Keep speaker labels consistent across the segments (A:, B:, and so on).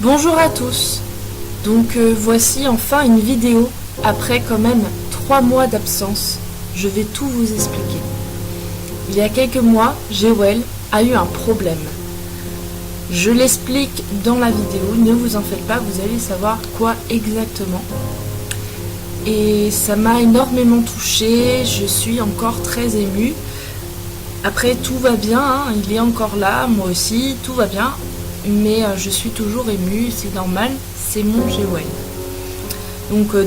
A: Bonjour à tous. Voici enfin une vidéo après quand même 3 mois d'absence. Je vais tout vous expliquer. Il y a quelques mois, Jewel a eu un problème. Je l'explique dans la vidéo, ne vous en faites pas, vous allez savoir quoi exactement. Et ça m'a énormément touchée, je suis encore très émue. Après tout va bien, hein, il est encore là, moi aussi, tout va bien. Mais je suis toujours émue, c'est normal, c'est mon Jewel.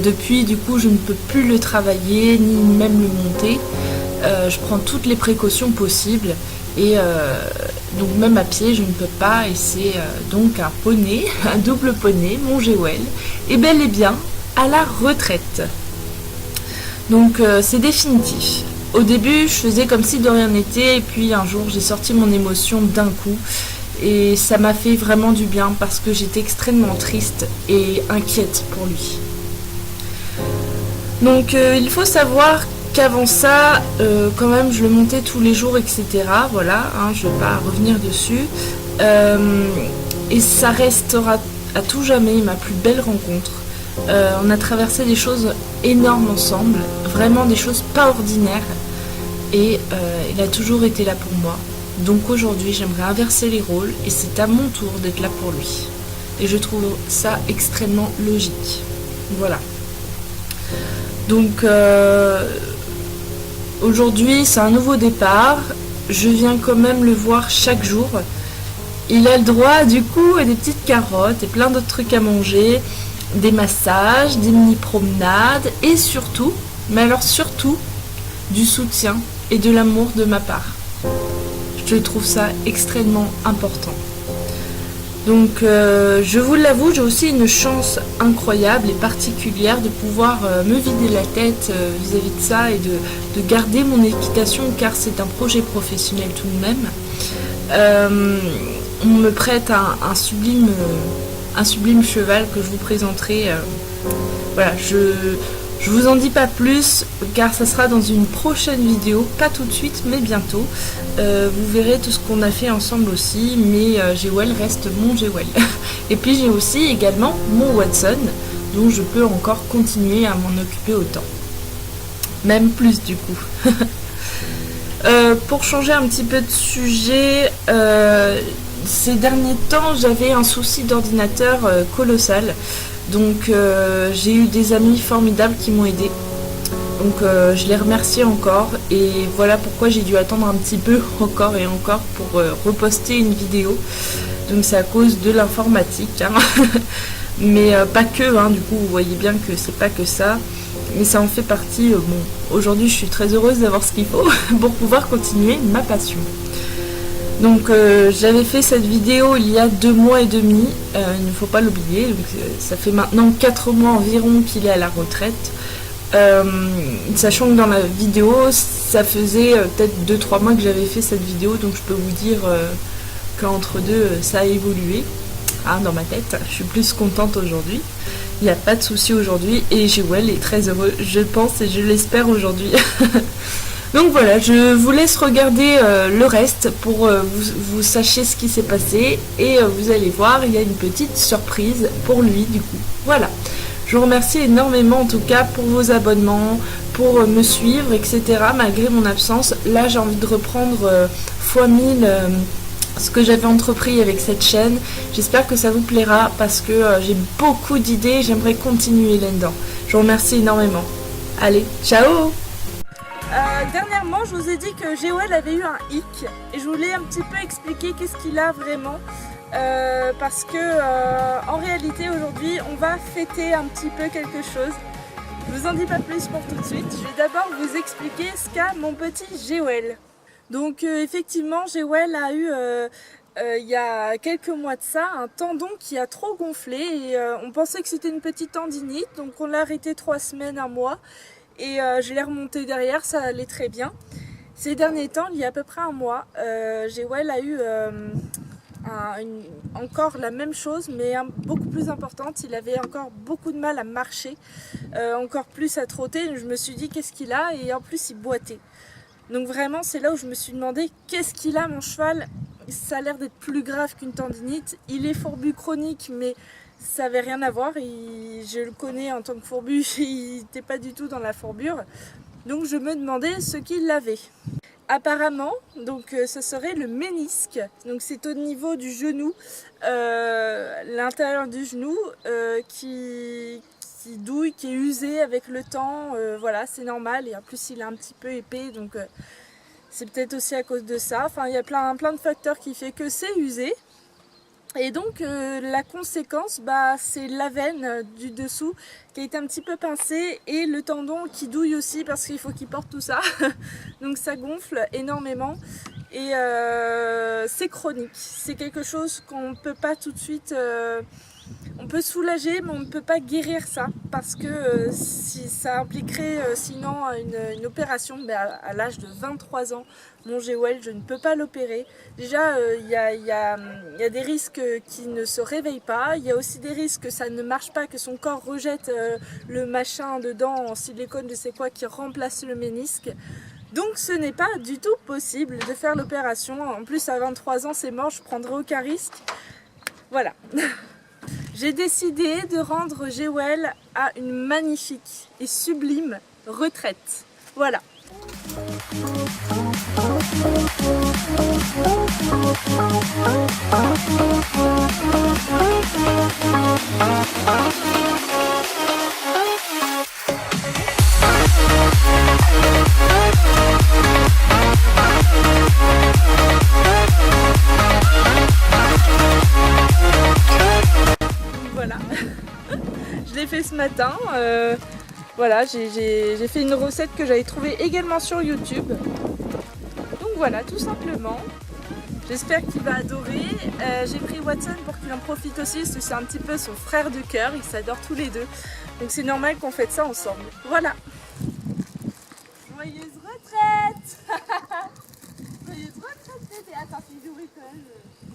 A: Depuis, du coup, je ne peux plus le travailler, ni même le monter. Je prends toutes les précautions possibles. Et donc même à pied, je ne peux pas. Et c'est donc un poney, un double poney, mon Jewel, est bel et bien à la retraite. C'est définitif. Au début, je faisais comme si de rien n'était. Et puis un jour, j'ai sorti mon émotion d'un coup. Et ça m'a fait vraiment du bien parce que j'étais extrêmement triste et inquiète pour lui. Il faut savoir qu'avant ça, quand même, je le montais tous les jours, etc. Voilà, hein, je ne vais pas revenir dessus. Et ça restera à tout jamais ma plus belle rencontre. On a traversé des choses énormes ensemble, vraiment des choses pas ordinaires. Et il a toujours été là pour moi. Donc aujourd'hui, j'aimerais inverser les rôles et c'est à mon tour d'être là pour lui. Et je trouve ça extrêmement logique. Voilà. Aujourd'hui, c'est un nouveau départ. Je viens quand même le voir chaque jour. Il a le droit du coup à des petites carottes et plein d'autres trucs à manger, des massages, des mini-promenades et surtout, mais alors surtout, du soutien et de l'amour de ma part. Je trouve ça extrêmement important. Je vous l'avoue, j'ai aussi une chance incroyable et particulière de pouvoir me vider la tête vis-à-vis de ça et de garder mon équitation car c'est un projet professionnel tout de même. On me prête un sublime cheval que je vous présenterai. Voilà, je vous en dis pas plus car ça sera dans une prochaine vidéo, pas tout de suite mais bientôt. Vous verrez tout ce qu'on a fait ensemble aussi, mais Jewel reste mon Jewel. Et puis j'ai aussi également mon Watson, dont je peux encore continuer à m'en occuper autant. Même plus du coup. Pour changer un petit peu de sujet, ces derniers temps j'avais un souci d'ordinateur colossal. J'ai eu des amis formidables qui m'ont aidé. Je les remercie encore et voilà pourquoi j'ai dû attendre un petit peu encore et encore pour reposter une vidéo. Donc c'est à cause de l'informatique, hein. Mais pas que, hein. Du coup vous voyez bien que c'est pas que ça, mais ça en fait partie. Aujourd'hui je suis très heureuse d'avoir ce qu'il faut pour pouvoir continuer ma passion. J'avais fait cette vidéo il y a 2 mois et demi, il ne faut pas l'oublier. Ça fait maintenant 4 mois environ qu'il est à la retraite. Sachant que dans la vidéo, ça faisait peut-être 2-3 mois que j'avais fait cette vidéo, donc je peux vous dire qu'entre deux, ça a évolué. Ah, dans ma tête, je suis plus contente aujourd'hui. Il n'y a pas de souci aujourd'hui et Jewel est très heureux, je pense et je l'espère aujourd'hui. Donc voilà, je vous laisse regarder le reste pour vous sachiez ce qui s'est passé et vous allez voir, il y a une petite surprise pour lui du coup. Voilà, je vous remercie énormément en tout cas pour vos abonnements, pour me suivre, etc. Malgré mon absence, là j'ai envie de reprendre fois 1000 ce que j'avais entrepris avec cette chaîne. J'espère que ça vous plaira parce que j'ai beaucoup d'idées, j'aimerais continuer là-dedans. Je vous remercie énormément. Allez, ciao! Dernièrement, je vous ai dit que Jewel avait eu un hic et je voulais un petit peu expliquer qu'est-ce qu'il a vraiment parce que en réalité aujourd'hui on va fêter un petit peu quelque chose. Je vous en dis pas plus pour tout de suite, je vais d'abord vous expliquer ce qu'a mon petit Jewel. Effectivement Jewel a eu il y a quelques mois de ça un tendon qui a trop gonflé et on pensait que c'était une petite tendinite, donc on l'a arrêté 3 semaines, 1 mois. Et je l'ai remonté derrière, ça allait très bien. Ces derniers temps, il y a à peu près 1 mois, Jewel a eu encore la même chose, mais beaucoup plus importante. Il avait encore beaucoup de mal à marcher, encore plus à trotter. Je me suis dit, qu'est-ce qu'il a? Et en plus, il boitait. Donc vraiment, c'est là où je me suis demandé, qu'est-ce qu'il a mon cheval? ça a l'air d'être plus grave qu'une tendinite. Il est fourbu chronique, mais ça n'avait rien à voir. Je le connais en tant que fourbu, il n'était pas du tout dans la fourbure. Donc je me demandais ce qu'il avait. Apparemment, donc ce serait le ménisque. Donc c'est au niveau du genou, l'intérieur du genou qui douille, qui est usé avec le temps. Voilà, c'est normal. Et en plus il est un petit peu épais, donc c'est peut-être aussi à cause de ça. Enfin, il y a plein de facteurs qui fait que c'est usé. Et donc la conséquence, c'est la veine du dessous qui a été un petit peu pincée et le tendon qui douille aussi parce qu'il faut qu'il porte tout ça. Donc ça gonfle énormément et c'est chronique. C'est quelque chose qu'on ne peut pas tout de suite... on peut soulager, mais on ne peut pas guérir ça parce que si ça impliquerait sinon une opération. À l'âge de 23 ans, mon Jewel, je ne peux pas l'opérer. Déjà, il y a des risques qui ne se réveillent pas. Il y a aussi des risques que ça ne marche pas, que son corps rejette le machin dedans en silicone, je sais quoi, qui remplace le ménisque. Donc ce n'est pas du tout possible de faire l'opération. En plus, à 23 ans, c'est mort, je ne prendrai aucun risque. Voilà. J'ai décidé de rendre Jewel à une magnifique et sublime retraite. Voilà. Voilà, je l'ai fait ce matin. Voilà, j'ai fait une recette que j'avais trouvée également sur YouTube. Donc voilà, tout simplement. J'espère qu'il va adorer. J'ai pris Watson pour qu'il en profite aussi, parce que c'est un petit peu son frère de cœur, ils s'adorent tous les deux. Donc c'est normal qu'on fête ça ensemble. Voilà. Joyeuse retraite. Joyeuse retraite, bébé. Attends, figurez quand même,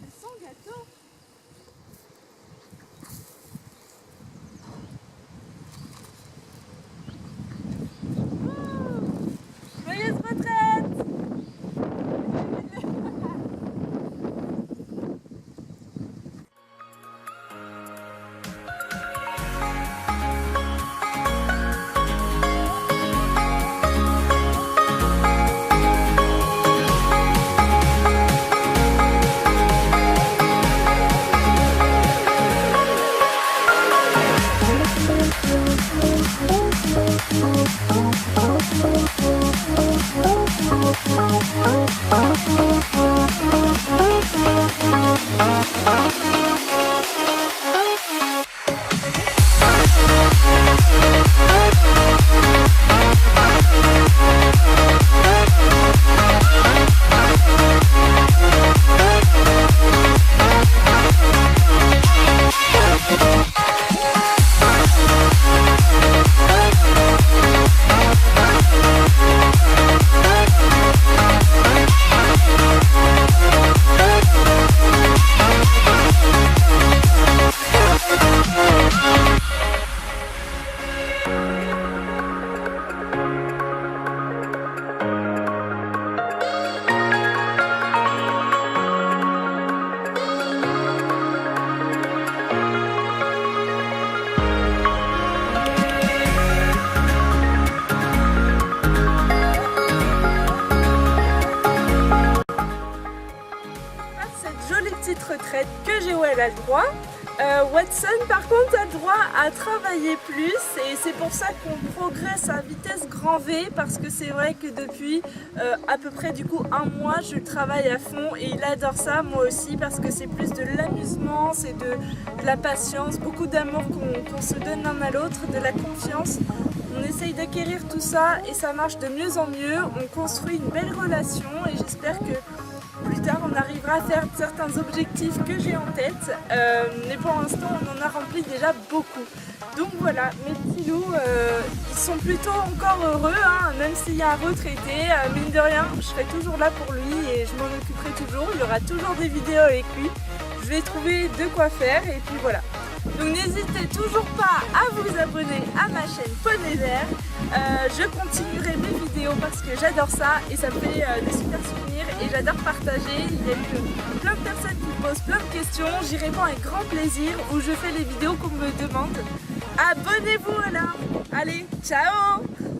A: c'est son gâteau. Joyeuse retraite. Retraite que Jewel a le droit. Watson par contre a le droit à travailler plus et c'est pour ça qu'on progresse à vitesse grand V parce que c'est vrai que depuis à peu près du coup un mois je travaille à fond et il adore ça, moi aussi, parce que c'est plus de l'amusement, c'est de la patience, beaucoup d'amour qu'on se donne l'un à l'autre, de la confiance. On essaye d'acquérir tout ça et ça marche de mieux en mieux, on construit une belle relation et j'espère que plus tard on arrivera à faire certains objectifs que j'ai en tête, mais pour l'instant on en a rempli déjà beaucoup. Donc voilà, mes petits loups, ils sont plutôt encore heureux, hein, même s'il y a un retraité, mine de rien, je serai toujours là pour lui et je m'en occuperai toujours, il y aura toujours des vidéos avec lui, je vais trouver de quoi faire et puis voilà. Donc n'hésitez toujours pas à vous abonner à ma chaîne Poney Vert. Je continuerai mes vidéos parce que j'adore ça et ça me fait des super souvenirs et j'adore partager. Il y a eu plein de personnes qui me posent plein de questions, j'y réponds avec grand plaisir ou je fais les vidéos qu'on me demande. Abonnez-vous alors. Allez, ciao.